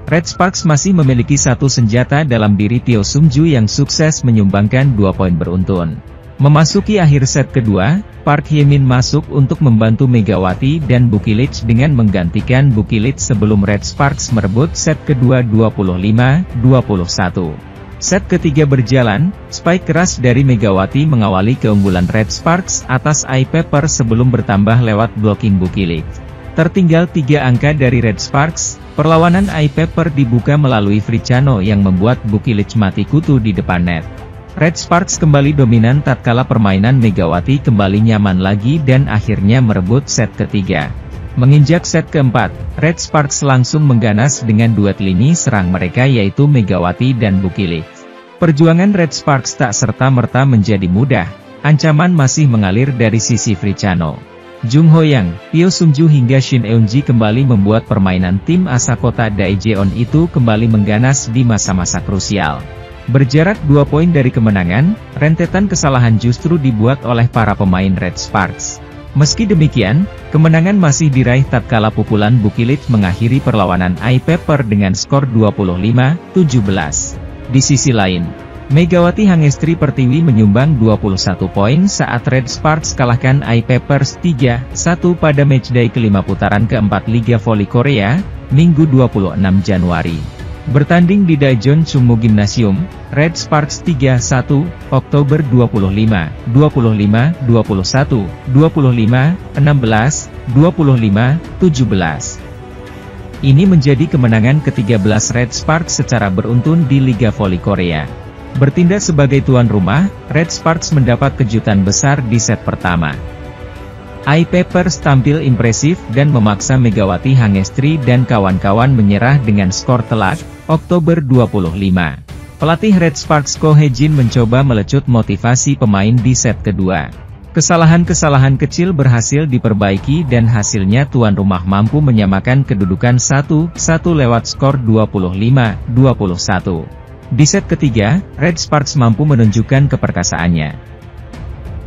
Red Sparks masih memiliki satu senjata dalam diri Pyo Sung-ju yang sukses menyumbangkan 2 poin beruntun. Memasuki akhir set kedua, Park Hye-min masuk untuk membantu Megawati dan Bukilic dengan menggantikan Bukilic sebelum Red Sparks merebut set kedua 25-21. Set ketiga berjalan, spike keras dari Megawati mengawali keunggulan Red Sparks atas Eye Pepper sebelum bertambah lewat blocking Bukilic. Tertinggal 3 angka dari Red Sparks, perlawanan Eye Pepper dibuka melalui Fricano yang membuat Bukilic mati kutu di depan net. Red Sparks kembali dominan tatkala permainan Megawati kembali nyaman lagi dan akhirnya merebut set ketiga. Menginjak set keempat, Red Sparks langsung mengganas dengan duet lini serang mereka yaitu Megawati dan Bukilic. Perjuangan Red Sparks tak serta-merta menjadi mudah, ancaman masih mengalir dari sisi Fricano. Jung Ho-yang, Pyo Sung-ju hingga Shin Eun-ji kembali membuat permainan tim Asakota Daejeon itu kembali mengganas di masa-masa krusial. Berjarak 2 poin dari kemenangan, rentetan kesalahan justru dibuat oleh para pemain Red Sparks. Meski demikian, kemenangan masih diraih tatkala pukulan Bukilic mengakhiri perlawanan Eye Pepper dengan skor 25-17. Di sisi lain, Megawati Hangestri Pertiwi menyumbang 21 poin saat Red Sparks kalahkan Eye Peppers 3-1 pada matchday kelima putaran keempat Liga Voli Korea, Minggu 26 Januari. Bertanding di Daejeon Chungmu Gymnasium, Red Sparks 3-1, Oktober 25, 25, 21, 25, 16, 25, 17. Ini menjadi kemenangan ke-13 Red Sparks secara beruntun di Liga Voli Korea. Bertindak sebagai tuan rumah, Red Sparks mendapat kejutan besar di set pertama. Eye Peppers tampil impresif dan memaksa Megawati Hangestri dan kawan-kawan menyerah dengan skor telak, Oktober 25. Pelatih Red Sparks Ko Hye-jin mencoba melecut motivasi pemain di set kedua. Kesalahan-kesalahan kecil berhasil diperbaiki dan hasilnya tuan rumah mampu menyamakan kedudukan 1-1 lewat skor 25-21. Di set ketiga, Red Sparks mampu menunjukkan keperkasaannya.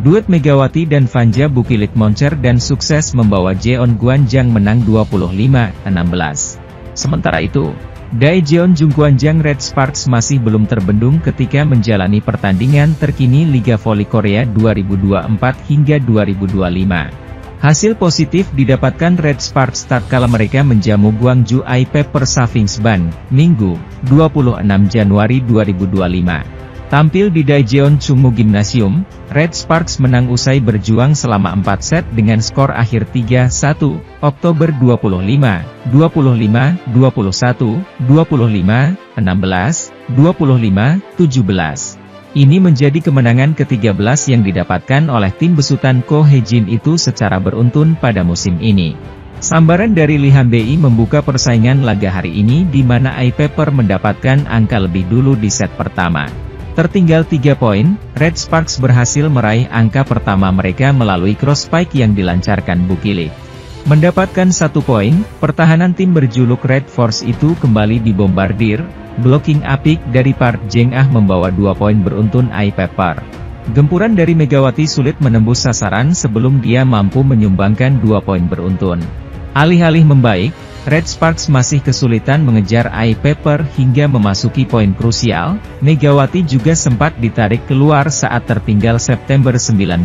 Duet Megawati dan Vanja Bukilic moncer dan sukses membawa Jeon Gwanjang menang 25-16. Sementara itu, Daejeon Jungkwanjang Red Sparks masih belum terbendung ketika menjalani pertandingan terkini Liga Voli Korea 2024 hingga 2025. Hasil positif didapatkan Red Sparks tatkala mereka menjamu Gwangju Eye Pepper Savings Bank, Minggu, 26 Januari 2025. Tampil di Daejeon Chungmu Gymnasium, Red Sparks menang usai berjuang selama 4 set dengan skor akhir 3-1, Oktober 25, 25, 21, 25, 16, 25, 17. Ini menjadi kemenangan ke-13 yang didapatkan oleh tim besutan Ko Hye-jin itu secara beruntun pada musim ini. Sambaran dari Lee Han-bi membuka persaingan laga hari ini di mana Eye Pepper mendapatkan angka lebih dulu di set pertama. Tertinggal 3 poin, Red Sparks berhasil meraih angka pertama mereka melalui cross spike yang dilancarkan Bukilic. Mendapatkan 1 poin, pertahanan tim berjuluk Red Force itu kembali dibombardir. Blocking apik dari Park Jeng-ah membawa 2 poin beruntun Eye Pepper. Gempuran dari Megawati sulit menembus sasaran sebelum dia mampu menyumbangkan 2 poin beruntun. Alih-alih membaik, Red Sparks masih kesulitan mengejar Eye Pepper hingga memasuki poin krusial. Megawati juga sempat ditarik keluar saat tertinggal September 19.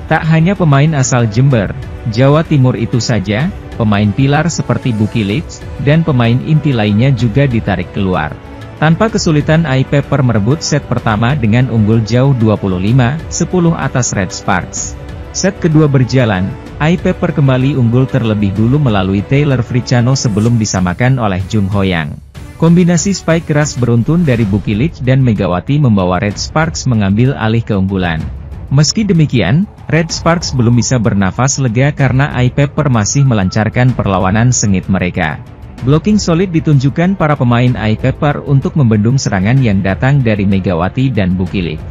Tak hanya pemain asal Jember, Jawa Timur itu saja, pemain pilar seperti Bukilic, dan pemain inti lainnya juga ditarik keluar. Tanpa kesulitan Eye Pepper merebut set pertama dengan unggul jauh 25-10 atas Red Sparks. Set kedua berjalan, Eye Pepper kembali unggul terlebih dulu melalui Taylor Fricano sebelum disamakan oleh Jung Ho-yang. Kombinasi spike keras beruntun dari Bukilic dan Megawati membawa Red Sparks mengambil alih keunggulan. Meski demikian, Red Sparks belum bisa bernafas lega karena Eye Pepper masih melancarkan perlawanan sengit mereka. Blocking solid ditunjukkan para pemain Eye Pepper untuk membendung serangan yang datang dari Megawati dan Bukilic.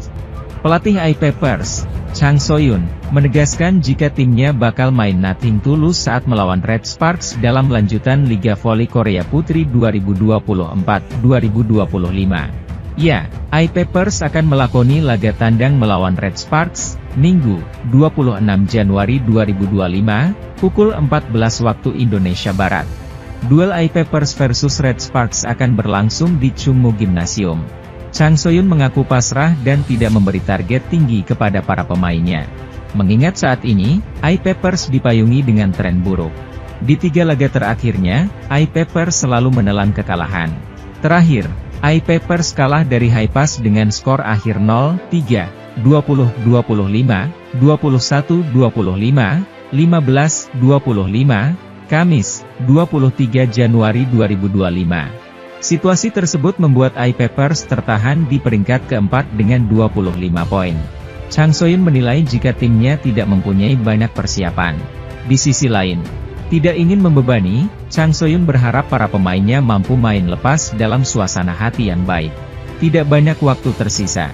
Pelatih Eye Peppers, Chang So-yun, menegaskan jika timnya bakal main nothing tulus saat melawan Red Sparks dalam lanjutan Liga Voli Korea Putri 2024-2025. Ya, Eye Peppers akan melakoni laga tandang melawan Red Sparks, Minggu, 26 Januari 2025, pukul 14 waktu Indonesia Barat. Duel Eye Peppers versus Red Sparks akan berlangsung di Chungmu Gymnasium. Chang So-yun mengaku pasrah dan tidak memberi target tinggi kepada para pemainnya. Mengingat saat ini, Eye Peppers dipayungi dengan tren buruk. Di 3 laga terakhirnya, Eye Peppers selalu menelan kekalahan. Terakhir, Eye Peppers kalah dari Hi-Pass dengan skor akhir 0-3, 20-25, 21-25, 15-25, Kamis, 23 Januari 2025. Situasi tersebut membuat Eye Peppers tertahan di peringkat keempat dengan 25 poin. Chang So-yun menilai jika timnya tidak mempunyai banyak persiapan. Di sisi lain, tidak ingin membebani, Chang So-yun berharap para pemainnya mampu main lepas dalam suasana hati yang baik. Tidak banyak waktu tersisa.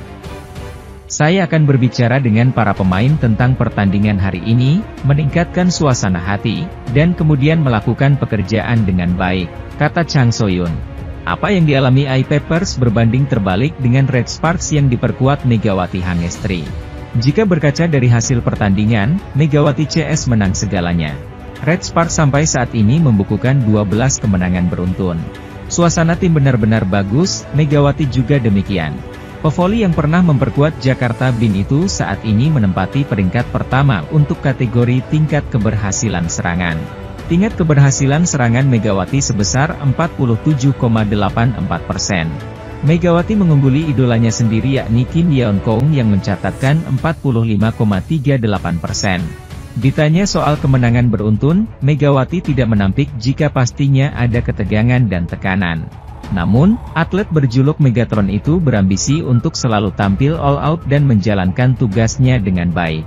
Saya akan berbicara dengan para pemain tentang pertandingan hari ini, meningkatkan suasana hati, dan kemudian melakukan pekerjaan dengan baik, kata Chang So-yun. Apa yang dialami Eye Peppers berbanding terbalik dengan Red Sparks yang diperkuat Megawati Hangestri. Jika berkaca dari hasil pertandingan, Megawati CS menang segalanya. Red Sparks sampai saat ini membukukan 12 kemenangan beruntun. Suasana tim benar-benar bagus, Megawati juga demikian. Pevoli yang pernah memperkuat Jakarta BIN itu saat ini menempati peringkat pertama untuk kategori tingkat keberhasilan serangan. Tingkat keberhasilan serangan Megawati sebesar 47,84%. Megawati mengungguli idolanya sendiri yakni Kim Yeon Kong yang mencatatkan 45,38%. Ditanya soal kemenangan beruntun, Megawati tidak menampik jika pastinya ada ketegangan dan tekanan. Namun, atlet berjuluk Megatron itu berambisi untuk selalu tampil all out dan menjalankan tugasnya dengan baik.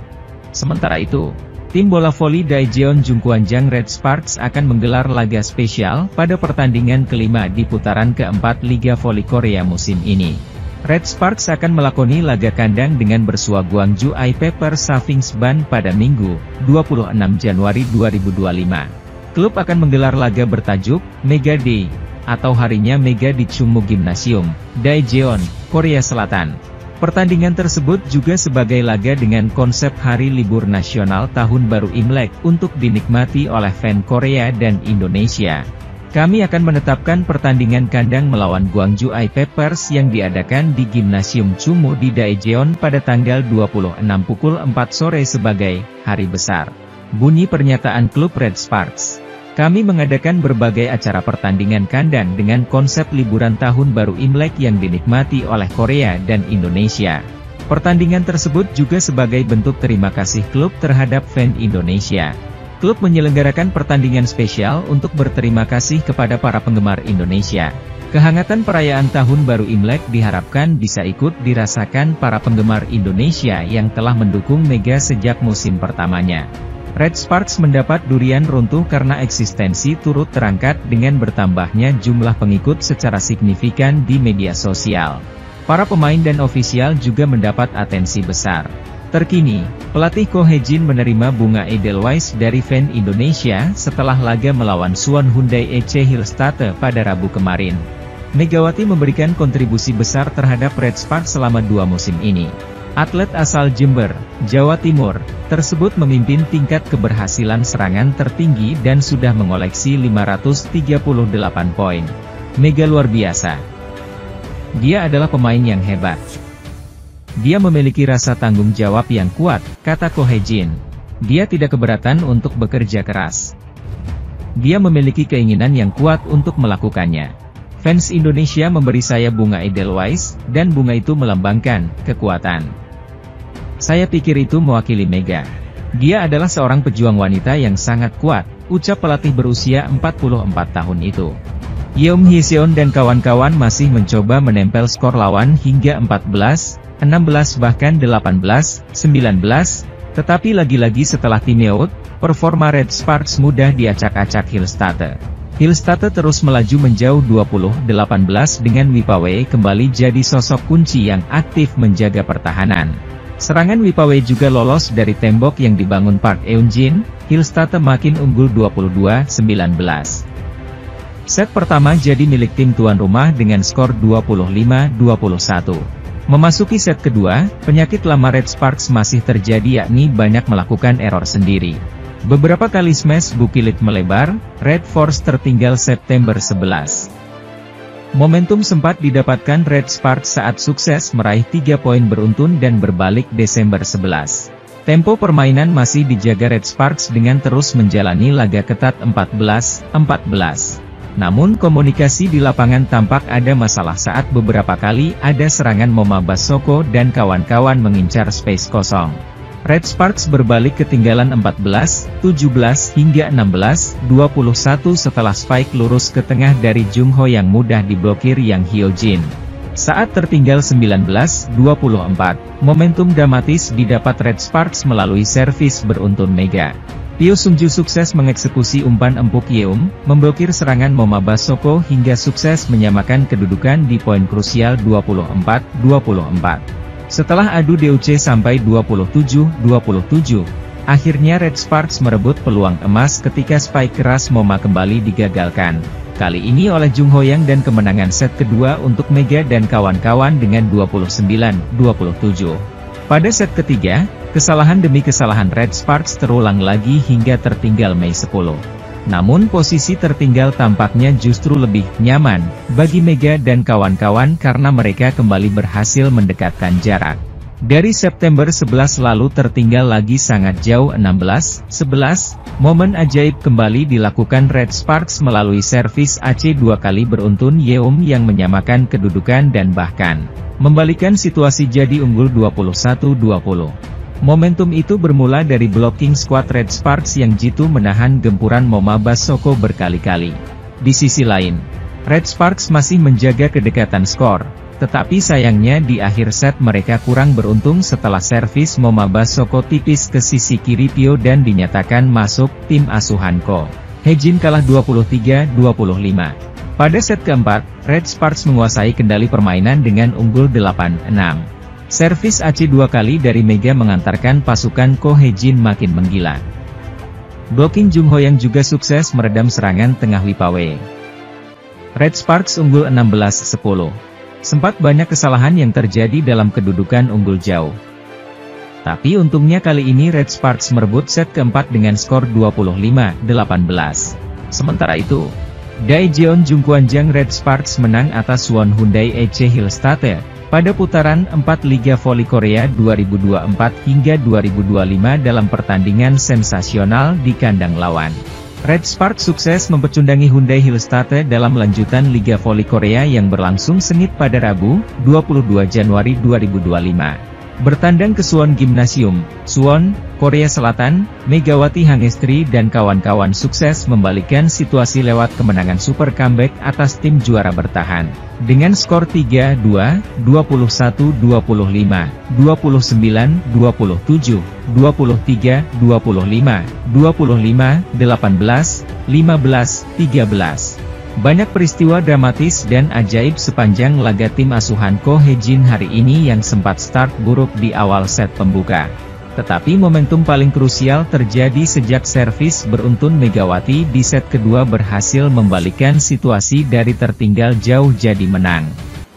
Sementara itu, tim bola voli Daejeon Jungkwanjang Red Sparks akan menggelar laga spesial pada pertandingan kelima di putaran keempat Liga Voli Korea musim ini. Red Sparks akan melakoni laga kandang dengan bersua Gwangju Eye Peppers Safingsban pada Minggu, 26 Januari 2025. Klub akan menggelar laga bertajuk Mega Day, atau Harinya Mega di Chungmu Gymnasium, Daejeon, Korea Selatan. Pertandingan tersebut juga sebagai laga dengan konsep Hari Libur Nasional Tahun Baru Imlek untuk dinikmati oleh fan Korea dan Indonesia. Kami akan menetapkan pertandingan kandang melawan Gwangju Eye Peppers yang diadakan di Gymnasium Chungmu di Daejeon pada tanggal 26 pukul 4 sore sebagai hari besar. Bunyi pernyataan klub Red Sparks. Kami mengadakan berbagai acara pertandingan kandang dengan konsep liburan tahun baru Imlek yang dinikmati oleh Korea dan Indonesia. Pertandingan tersebut juga sebagai bentuk terima kasih klub terhadap fan Indonesia. Klub menyelenggarakan pertandingan spesial untuk berterima kasih kepada para penggemar Indonesia. Kehangatan perayaan Tahun Baru Imlek diharapkan bisa ikut dirasakan para penggemar Indonesia yang telah mendukung Mega sejak musim pertamanya. Red Sparks mendapat durian runtuh karena eksistensi turut terangkat dengan bertambahnya jumlah pengikut secara signifikan di media sosial. Para pemain dan ofisial juga mendapat atensi besar. Terkini, pelatih Ko Hae-jin menerima bunga Edelweiss dari fan Indonesia setelah laga melawan Suwon Hyundai EC Hillstatte pada Rabu kemarin. Megawati memberikan kontribusi besar terhadap Red Sparks selama 2 musim ini. Atlet asal Jember, Jawa Timur, tersebut memimpin tingkat keberhasilan serangan tertinggi dan sudah mengoleksi 538 poin. Mega luar biasa. Dia adalah pemain yang hebat. Dia memiliki rasa tanggung jawab yang kuat, kata Ko Hae-jin. Dia tidak keberatan untuk bekerja keras. Dia memiliki keinginan yang kuat untuk melakukannya. Fans Indonesia memberi saya bunga Edelweiss, dan bunga itu melambangkan kekuatan. Saya pikir itu mewakili Mega. Dia adalah seorang pejuang wanita yang sangat kuat, ucap pelatih berusia 44 tahun itu. Yeom Hee-seon dan kawan-kawan masih mencoba menempel skor lawan hingga 14, 16 bahkan 18, 19, tetapi lagi-lagi setelah timeout, performa Red Sparks mudah diacak-acak Hillstatte. Hillstatte terus melaju menjauh 20-18 dengan Wipawe kembali jadi sosok kunci yang aktif menjaga pertahanan. Serangan Wipawe juga lolos dari tembok yang dibangun Park Eun-jin, Hillstatte makin unggul 22-19. Set pertama jadi milik tim tuan rumah dengan skor 25-21. Memasuki set kedua, penyakit lama Red Sparks masih terjadi yakni banyak melakukan error sendiri. Beberapa kali smash Bukilit melebar, Red Force tertinggal September 11. Momentum sempat didapatkan Red Sparks saat sukses meraih 3 poin beruntun dan berbalik Desember 11. Tempo permainan masih dijaga Red Sparks dengan terus menjalani laga ketat 14-14. Namun komunikasi di lapangan tampak ada masalah saat beberapa kali ada serangan Moma Basoko dan kawan-kawan mengincar space kosong. Red Sparks berbalik ketinggalan 14-17 hingga 16-21 setelah spike lurus ke tengah dari Jungho yang mudah diblokir Yang Hyojin. Saat tertinggal 19-24, momentum dramatis didapat Red Sparks melalui servis beruntun Mega. Pyo Sungju sukses mengeksekusi umpan empuk Yeum, memblokir serangan Moma Basoko hingga sukses menyamakan kedudukan di poin krusial 24-24. Setelah adu DUC sampai 27-27, akhirnya Red Sparks merebut peluang emas ketika spike keras Moma kembali digagalkan. Kali ini oleh Jungho Yang dan kemenangan set kedua untuk Mega dan kawan-kawan dengan 29-27. Pada set ketiga, kesalahan demi kesalahan Red Sparks terulang lagi hingga tertinggal Mei 10. Namun posisi tertinggal tampaknya justru lebih nyaman bagi Mega dan kawan-kawan karena mereka kembali berhasil mendekatkan jarak. Dari September 11 lalu tertinggal lagi sangat jauh 16-11, momen ajaib kembali dilakukan Red Sparks melalui servis AC 2 kali beruntun Yeum yang menyamakan kedudukan dan bahkan membalikan situasi jadi unggul 21-20. Momentum itu bermula dari blocking squad Red Sparks yang jitu menahan gempuran Moma Basoko berkali-kali. Di sisi lain, Red Sparks masih menjaga kedekatan skor, tetapi sayangnya di akhir set mereka kurang beruntung setelah servis Moma Basoko tipis ke sisi kiri Pyo dan dinyatakan masuk tim asuhan Ko Hejin kalah 23-25. Pada set keempat, Red Sparks menguasai kendali permainan dengan unggul 8-6. Servis AC 2 kali dari Mega mengantarkan pasukan Ko Hejin makin menggila. Blocking Jungho Yang juga sukses meredam serangan tengah Wipawe. Red Sparks unggul 16-10. Sempat banyak kesalahan yang terjadi dalam kedudukan unggul jauh. Tapi untungnya kali ini Red Sparks merebut set keempat dengan skor 25-18. Sementara itu, Daejeon Jungkwanjang Red Sparks menang atas Suwon Hyundai EC Hillstate pada putaran 4 Liga Voli Korea 2024 hingga 2025 dalam pertandingan sensasional di kandang lawan. Red Sparks sukses mempecundangi Hyundai Hillstate dalam lanjutan Liga Voli Korea yang berlangsung sengit pada Rabu, 22 Januari 2025. Bertandang ke Suwon Gymnasium, Suwon, Korea Selatan, Megawati Hangestri dan kawan-kawan sukses membalikkan situasi lewat kemenangan super comeback atas tim juara bertahan. Dengan skor 3-2, 21-25, 29-27, 23-25, 25-18, 15-13. Banyak peristiwa dramatis dan ajaib sepanjang laga tim asuhan Ko Hejin hari ini yang sempat start buruk di awal set pembuka. Tetapi momentum paling krusial terjadi sejak servis beruntun Megawati di set kedua berhasil membalikkan situasi dari tertinggal jauh jadi menang.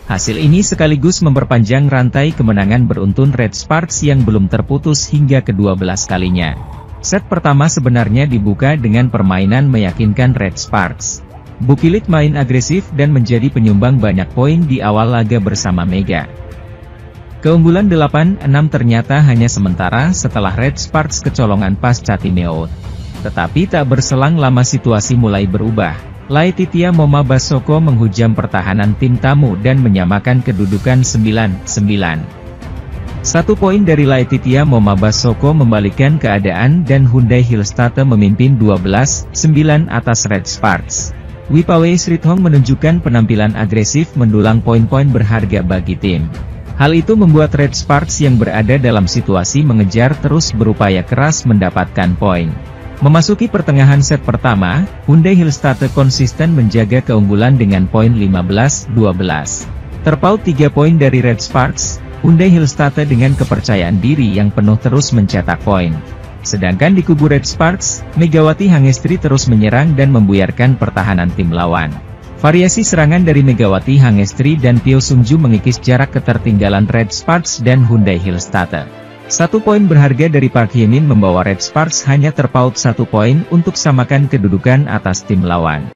Hasil ini sekaligus memperpanjang rantai kemenangan beruntun Red Sparks yang belum terputus hingga ke-12 kalinya. Set pertama sebenarnya dibuka dengan permainan meyakinkan Red Sparks. Bukilit main agresif dan menjadi penyumbang banyak poin di awal laga bersama Mega. Keunggulan 8-6 ternyata hanya sementara setelah Red Sparks kecolongan pasca timeout. Tetapi tak berselang lama situasi mulai berubah. Laetitia Moma Basoko menghujam pertahanan tim tamu dan menyamakan kedudukan 9-9. 1 poin dari Laetitia Moma Basoko membalikkan keadaan dan Hyundai Hillstate memimpin 12-9 atas Red Sparks. Wipawe Srithong menunjukkan penampilan agresif mendulang poin-poin berharga bagi tim. Hal itu membuat Red Sparks yang berada dalam situasi mengejar terus berupaya keras mendapatkan poin. Memasuki pertengahan set pertama, Hyundai Hillstate konsisten menjaga keunggulan dengan poin 15-12. Terpaut 3 poin dari Red Sparks, Hyundai Hillstate dengan kepercayaan diri yang penuh terus mencetak poin. Sedangkan di kubu Red Sparks, Megawati Hangestri terus menyerang dan membuyarkan pertahanan tim lawan. Variasi serangan dari Megawati Hangestri dan Pyo Sungju mengikis jarak ketertinggalan Red Sparks dan Hyundai Hillstate. 1 poin berharga dari Park Hye-min membawa Red Sparks hanya terpaut 1 poin untuk samakan kedudukan atas tim lawan.